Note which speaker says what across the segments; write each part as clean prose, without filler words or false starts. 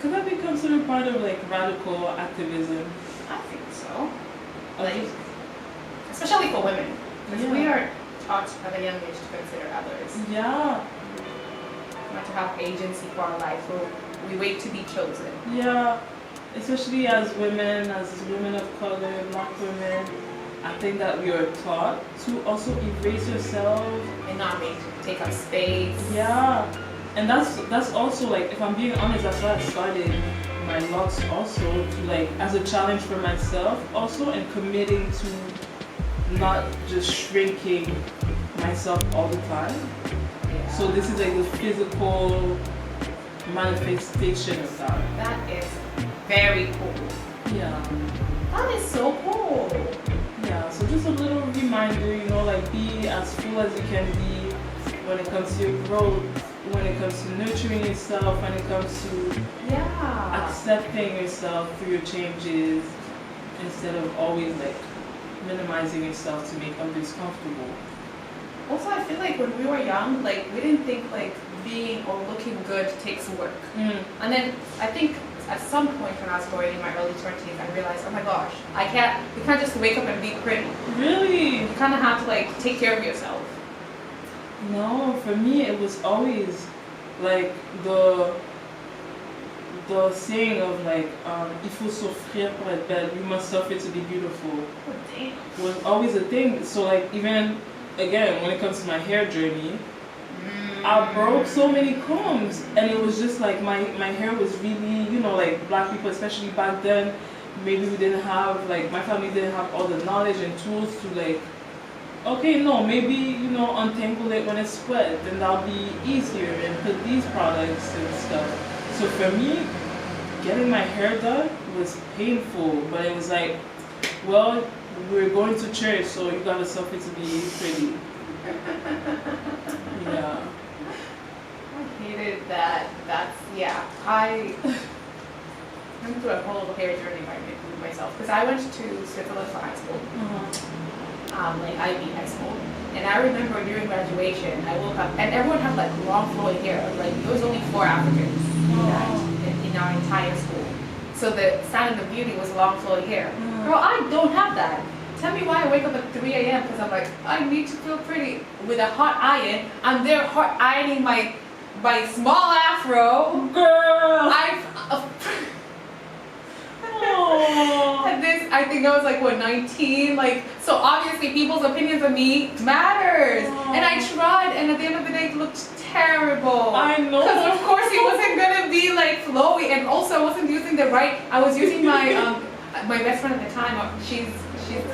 Speaker 1: Could that be considered part of like radical activism?
Speaker 2: I think so. Like, especially for women, because we are taught at a young age to consider others.
Speaker 1: Yeah.
Speaker 2: Not to have agency for our life. We wait to be chosen.
Speaker 1: Yeah. Especially as women of color, Black women, I think that we are taught to also erase yourself
Speaker 2: And not take up space.
Speaker 1: Yeah, and that's also like, if I'm being honest, that's why I started my locs also, to like, as a challenge for myself also, and committing to not just shrinking myself all the time.
Speaker 2: Yeah.
Speaker 1: So this is like the physical manifestation of that.
Speaker 2: That is very cool.
Speaker 1: Yeah.
Speaker 2: That is so cool.
Speaker 1: Yeah, so just a little reminder, you know, like, be as full as you can be when it comes to your growth, when it comes to nurturing yourself, when it comes to accepting yourself through your changes, instead of always like minimizing yourself to make others comfortable.
Speaker 2: Also, I feel like when we were young, like, we didn't think like being or looking good takes work. And then I think at some point when I was going in my early 20s, I realized, oh my gosh, you can't just wake up and be pretty.
Speaker 1: Really?
Speaker 2: You kind of have to like take care of yourself.
Speaker 1: No, for me it was always like the saying of like, il faut souffrir pour être belle, you must suffer to be beautiful.
Speaker 2: Oh, damn.
Speaker 1: Was always a thing. So like, even again, when it comes to my hair journey, I broke so many combs, and it was just like my hair was really, you know, like Black people, especially back then, maybe we didn't have, like, my family didn't have all the knowledge and tools to like, okay, no, maybe, you know, untangle it when it's wet, then that'll be easier, and put these products and stuff. So for me, getting my hair done was painful, but it was like, well, we're going to church, so you gotta suffer to be pretty. Yeah.
Speaker 2: I hated that. I went through a whole hair journey by myself, because I went to Switzerland for high school, like Ivy High School, and I remember during graduation, I woke up and everyone had like long flowing hair. Like, there was only 4 Africans in our entire school, so the standard of beauty was long flowing hair. Girl, I don't have that. Tell me why I wake up at 3 a.m. because I'm like, I need to feel pretty with a hot iron. I'm there hot ironing my small afro.
Speaker 1: Girl!
Speaker 2: And this, I think I was like, what, 19? Like, so obviously people's opinions of me matters. And I tried, and at the end of the day, it looked terrible.
Speaker 1: I know.
Speaker 2: Because of course it wasn't gonna be like flowy, and also I wasn't using the right. I was using my my best friend at the time. She's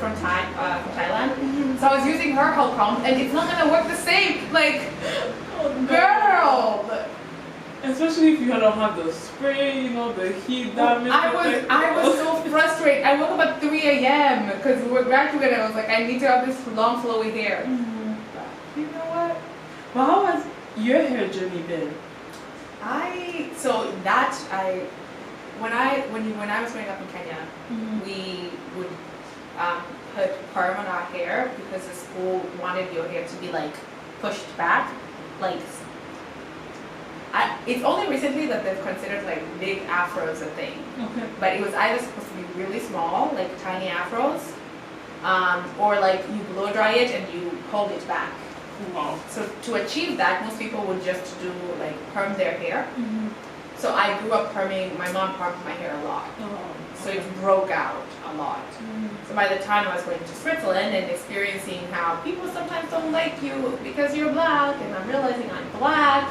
Speaker 2: from Thailand. So I was using her whole comb, and it's not gonna work the same. Like, girl.
Speaker 1: Especially if you don't have the spray, you know, the heat damage.
Speaker 2: I was so frustrated. I woke up at 3 a.m. because we were graduating. I was like, I need to have this long flowy hair. But you know what?
Speaker 1: But how has your hair journey been?
Speaker 2: When I was growing up in Kenya, we would put perm on our hair because the school wanted your hair to be like pushed back, like. It's only recently that they've considered like big afros a thing. Okay. But it was either supposed to be really small, like tiny afros, or like you blow dry it and you hold it back.
Speaker 1: Wow.
Speaker 2: So to achieve that, most people would just do like perm their hair. So I grew up perming. My mom permed my hair a lot. So it broke out a lot. So by the time I was going to Switzerland and experiencing how people sometimes don't like you because you're Black, and I'm realizing I'm Black,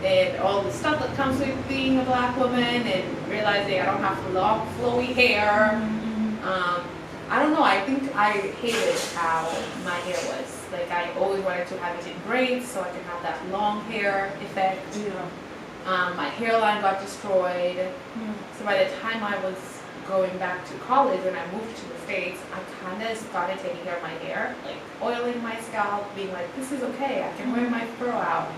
Speaker 2: and all the stuff that comes with being a Black woman, and realizing I don't have long flowy hair. I don't know, I think I hated how my hair was. Like, I always wanted to have it in braids so I could have that long hair effect. My hairline got destroyed. So by the time I was going back to college, when I moved to the States, I kind of started taking care of my hair, like oiling my scalp, being like, this is okay, I can wear my fur out.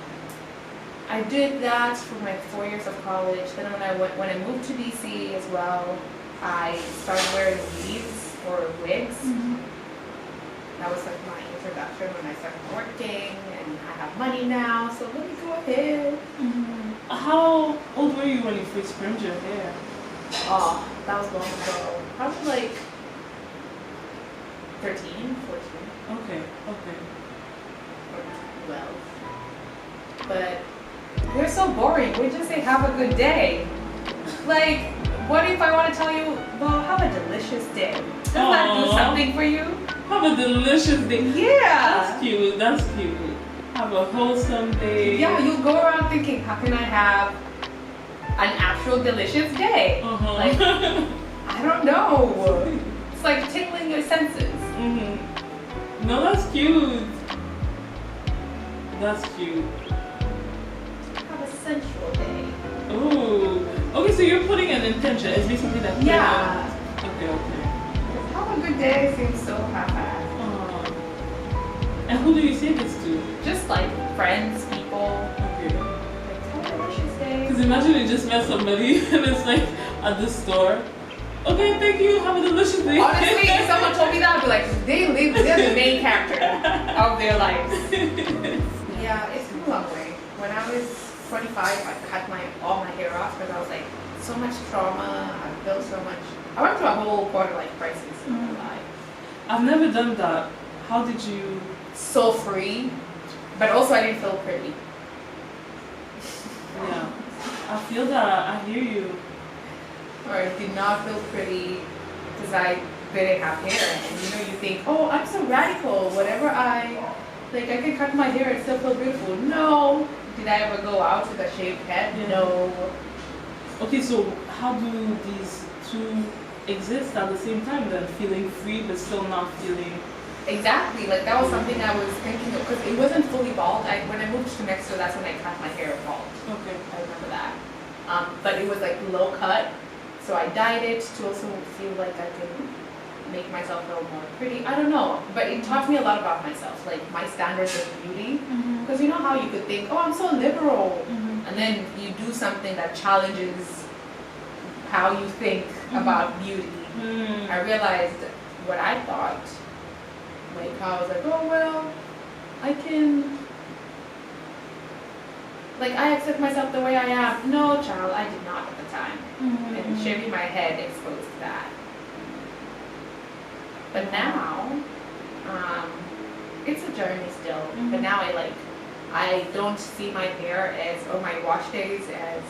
Speaker 2: I did that for my 4 years of college. Then when I moved to DC as well, I started wearing weaves or wigs. that was like my introduction when I started working, and I have money now, so let me go ahead.
Speaker 1: How old were you when you first permed your hair?
Speaker 2: Oh, that was long ago. Probably like 13, 14.
Speaker 1: Okay.
Speaker 2: Or 12. But we're so boring. We just say have a good day. Like, what if I want to tell you, well, have a delicious day? Does that do something for you?
Speaker 1: Have a delicious day.
Speaker 2: Yeah.
Speaker 1: That's cute. Have a wholesome day.
Speaker 2: Yeah, you go around thinking, how can I have an actual delicious day? Like, I don't know. It's like tickling your senses.
Speaker 1: No, that's cute. That's cute.
Speaker 2: Have a sensual day.
Speaker 1: Ooh. Okay, so you're putting an intention. It's basically that.
Speaker 2: Yeah.
Speaker 1: Okay.
Speaker 2: Have a good day seems so half-assed.
Speaker 1: And who do you say this to?
Speaker 2: Just like friends, people.
Speaker 1: Okay.
Speaker 2: Like, have a delicious day.
Speaker 1: Because imagine you just met somebody and it's like at the store. Okay, thank you. Have a delicious day.
Speaker 2: Honestly, if someone told me that, I'd be like, they're the main character of their lives. Yeah, it's come a long way. When I was 25, I cut all my hair off because I was like, so much trauma. I felt so much. I went through a whole quarter-life crisis in my life.
Speaker 1: I've never done that. How did you?
Speaker 2: So free, but also I didn't feel pretty.
Speaker 1: Yeah, I feel that. I hear you.
Speaker 2: Or I did not feel pretty because I didn't have hair. And you think, oh, I'm so radical. Whatever I can cut my hair and still feel beautiful. No. Did I ever go out with a shaved head?
Speaker 1: Yeah.
Speaker 2: No.
Speaker 1: Okay, so how do these two exist at the same time then? Feeling free but still not feeling...
Speaker 2: Exactly. Like that was something I was thinking of because it wasn't fully bald. When I moved to Mexico, that's when I cut my hair bald.
Speaker 1: Okay.
Speaker 2: I remember that. But it was like low cut. So I dyed it to also feel like I could make myself feel more pretty. I don't know, but it taught me a lot about myself, like my standards of beauty. Because you know how you could think, oh, I'm so liberal, and then you do something that challenges how you think about beauty. I realized what I thought, like how I was like, oh well, I can. Like, I accept myself the way I am. No, child, I did not at the time. And shaving my head exposed that. But now, it's a journey still. But now I don't see my hair as, or my wash days as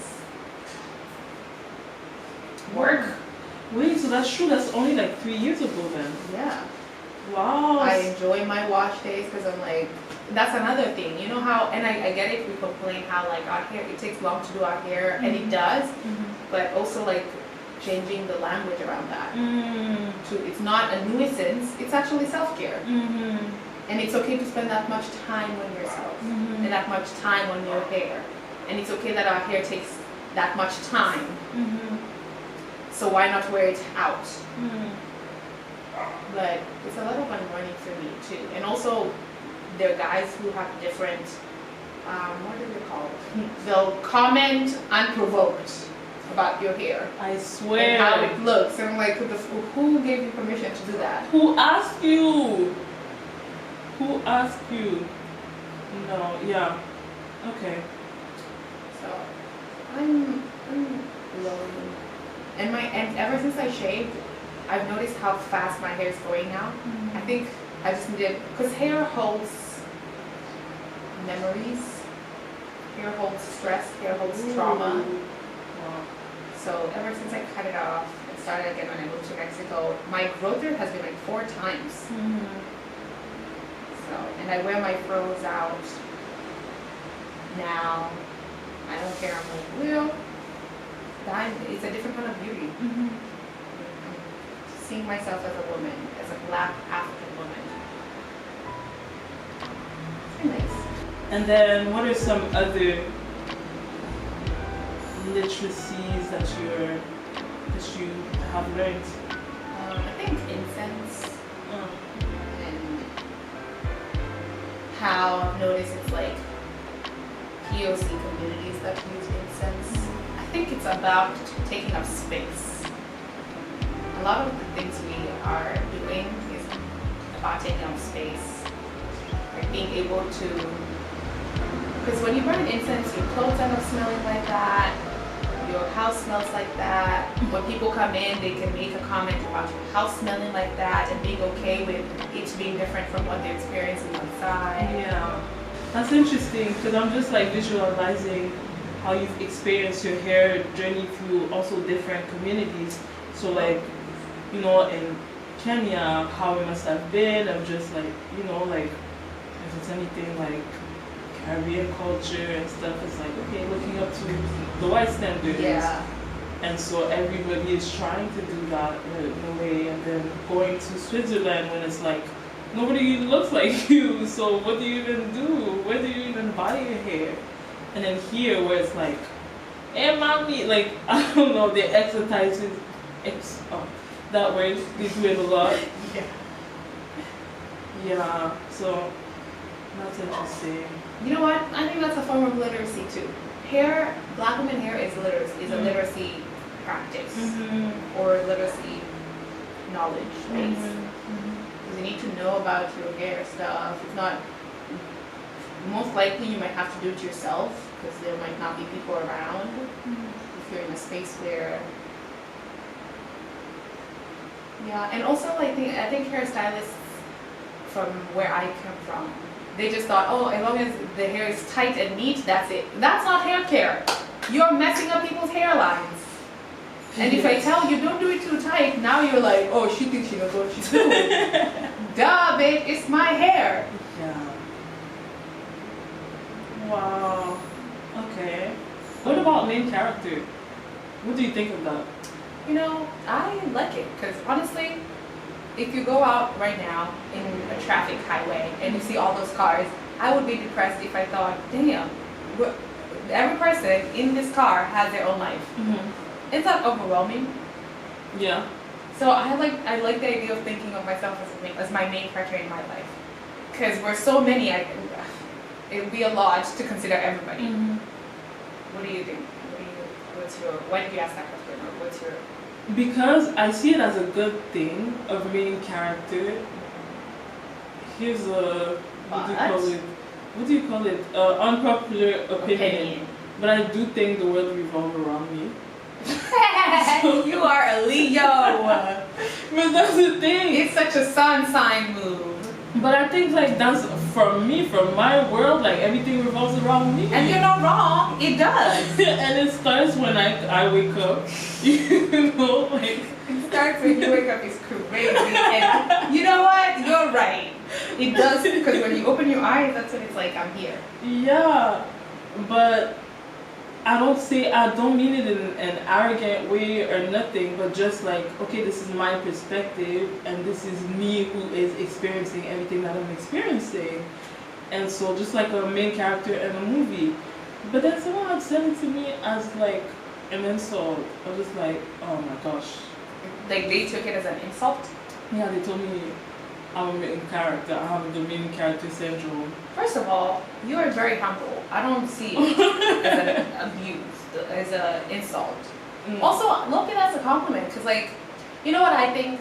Speaker 2: work.
Speaker 1: Wait, so that's true. That's only like 3 years ago then.
Speaker 2: Yeah.
Speaker 1: Wow.
Speaker 2: I enjoy my wash days because I'm like, that's another thing. You know how, and I get it, we complain how like our hair, it takes long to do our hair, and it does, but also like changing the language around that. So it's not a nuisance, it's actually self-care. And it's okay to spend that much time on yourself, and that much time on your hair. And it's okay that our hair takes that much time. So why not wear it out? But it's a lot of unlearning for me too. And also, there are guys who have different, what do they call it? They'll comment unprovoked about your hair.
Speaker 1: I swear.
Speaker 2: And how it looks. And I'm like, who gave you permission to do that?
Speaker 1: Who asked you? Who asked you? No, yeah. Okay.
Speaker 2: So, I'm learning. And ever since I shaved, I've noticed how fast my hair is growing now. I think I just needed, because hair holds memories, hair holds stress, hair holds trauma.
Speaker 1: Wow.
Speaker 2: So ever since I cut it off and started again when I moved to Mexico, my growth rate has been like 4 times. So, and I wear my froze out now. I don't care. I'm like, well, it's a different kind of beauty. Seeing myself as a woman, as a Black African woman. It's been nice.
Speaker 1: And then what are some other literacies that you have learned?
Speaker 2: I think incense. And how I've noticed it's like POC communities that use incense. I think it's about taking up space. A lot of the things we are doing is about taking up space. Like being able to, because when you burn incense, your clothes end up smelling like that, your house smells like that. When people come in, they can make a comment about your house smelling like that and being okay with it being different from what they're experiencing outside.
Speaker 1: Yeah, that's interesting because I'm just like visualizing how you've experienced your hair journey through also different communities. So like, you know, in Kenya, how it must have been, I'm just like, you know, like if it's anything like Caribbean culture and stuff, it's like, okay, looking up to the white standards.
Speaker 2: Yeah.
Speaker 1: And so everybody is trying to do that in a way, and then going to Switzerland when it's like, nobody looks like you, so what do you even do? Where do you even buy your hair? And then here where it's like, hey mommy, like, I don't know, they exercise that way, they do it a lot.
Speaker 2: Yeah.
Speaker 1: Yeah, so that's interesting.
Speaker 2: You know what? I think that's a form of literacy too. Hair, black women hair is a literacy practice or literacy knowledge base. Because you need to know about your hair stuff. If not, most likely you might have to do it yourself because there might not be people around. If you're in a space where, yeah, and also like I think hairstylists from where I come from, they just thought, oh, as long as the hair is tight and neat, that's it. That's not hair care. You're messing up people's hairlines. And if I tell you don't do it too tight, now you're like, oh, she thinks she knows what she's doing. Duh, babe, it's my hair.
Speaker 1: Yeah. Wow. Okay. What about main character? What do you think of that?
Speaker 2: You know, I like it because honestly, if you go out right now in a traffic highway and you see all those cars, I would be depressed if I thought, damn, every person in this car has their own life. It's not overwhelming.
Speaker 1: Yeah.
Speaker 2: So I like the idea of thinking of myself as my main character in my life. Because we're so many, it would be a lot to consider everybody. What do you think? Why did you ask that question? Or what's your...
Speaker 1: Because I see it as a good thing of main character. Here's a what do you call it? Unpopular opinion. But I do think the world revolves around me.
Speaker 2: You are a Leo.
Speaker 1: But that's the thing.
Speaker 2: It's such a sun sign move.
Speaker 1: But I think like that's from me, from my world, like everything revolves around me.
Speaker 2: And you're not wrong, it does.
Speaker 1: And it starts when I wake up. You know, like
Speaker 2: it starts when you wake up is crazy. And you know what? You're right. It does, because when you open your eyes, that's when it's like, I'm here.
Speaker 1: Yeah. But I don't mean it in an arrogant way or nothing, but just like, okay, this is my perspective and this is me who is experiencing everything that I'm experiencing. And so just like a main character in a movie. But then someone had said it to me as like an insult. I was just like, oh my gosh.
Speaker 2: Like they took it as an insult?
Speaker 1: Yeah, they told me I'm a main character. I have the main character syndrome.
Speaker 2: First of all, you are very humble. I don't see it as an abuse, as an insult. Also, look at it as a compliment, because like, you know what I think?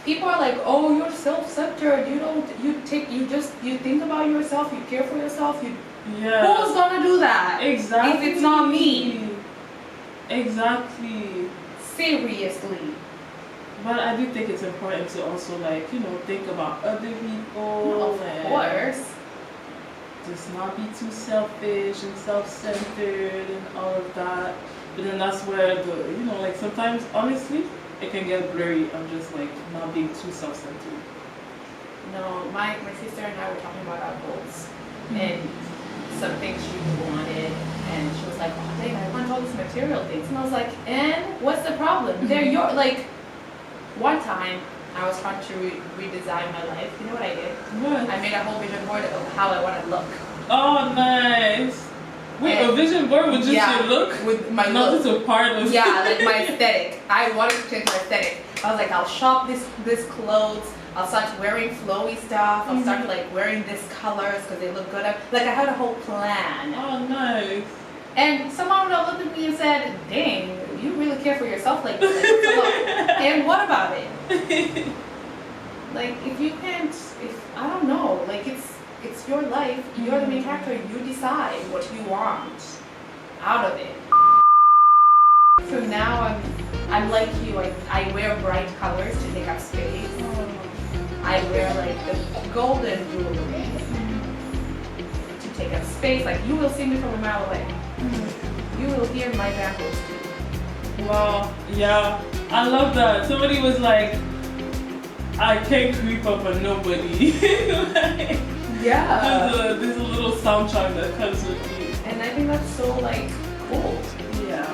Speaker 2: People are like, oh, you're self-centered. You think about yourself. You care for yourself.
Speaker 1: Yeah.
Speaker 2: Who's gonna do that?
Speaker 1: Exactly.
Speaker 2: If it's not me.
Speaker 1: Exactly.
Speaker 2: Seriously.
Speaker 1: But I do think it's important to also like, you know, think about other people.
Speaker 2: No, of course.
Speaker 1: Just not be too selfish and self-centered and all of that. But then that's where you know, like sometimes honestly, it can get blurry. I'm just like not being too self-centered.
Speaker 2: No, my sister and I were talking about our goals and some things she wanted, and she was like, oh dang, I want all these material things. And I was like, and what's the problem? They're your, like, one time I was trying to redesign my life. You know what I did?
Speaker 1: What?
Speaker 2: I made a whole vision board of how I want to look.
Speaker 1: Oh, nice. Wait, a vision board with just your look?
Speaker 2: With my
Speaker 1: not
Speaker 2: look.
Speaker 1: just a part of
Speaker 2: Yeah, like my aesthetic. I wanted to change my aesthetic. I was like, I'll shop this clothes. I'll start wearing flowy stuff. I'll start like wearing this colors because they look good. Like I had a whole plan.
Speaker 1: Oh, nice.
Speaker 2: And someone would have looked at me and said, dang, you really care for yourself like this. And what about it? like if you can't, if I don't know, like it's your life, you're the main character, you decide what you want out of it. So now I'm like you, I wear bright colors to take up space. I wear like the golden jewelry to take up space. Like you will see me from a mile away. You will hear my bamboo.
Speaker 1: Wow, yeah, I love that. Somebody was like, I can't creep up on nobody. Like,
Speaker 2: Yeah.
Speaker 1: there's a little soundtrack that comes with you.
Speaker 2: And I think that's so like cool.
Speaker 1: Yeah.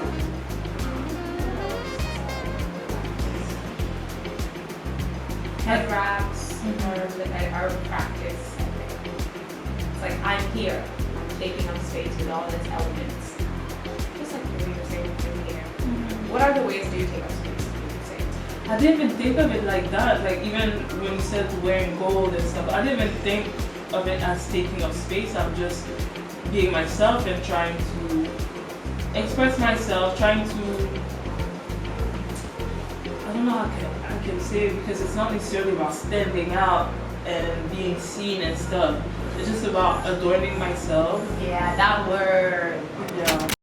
Speaker 2: Head wraps are practice. It's like I'm here. I'm taking up space with all its elements. Just like you were saying in here. What are the ways do you take up space?
Speaker 1: I didn't even think of it like that. Like even when you said wearing gold and stuff, I didn't even think of it as taking up space. I'm just being myself and trying to express myself, trying to, I don't know how I can say it, because it's not necessarily about standing out and being seen and stuff. It's just about adorning myself.
Speaker 2: Yeah, that word.
Speaker 1: Yeah.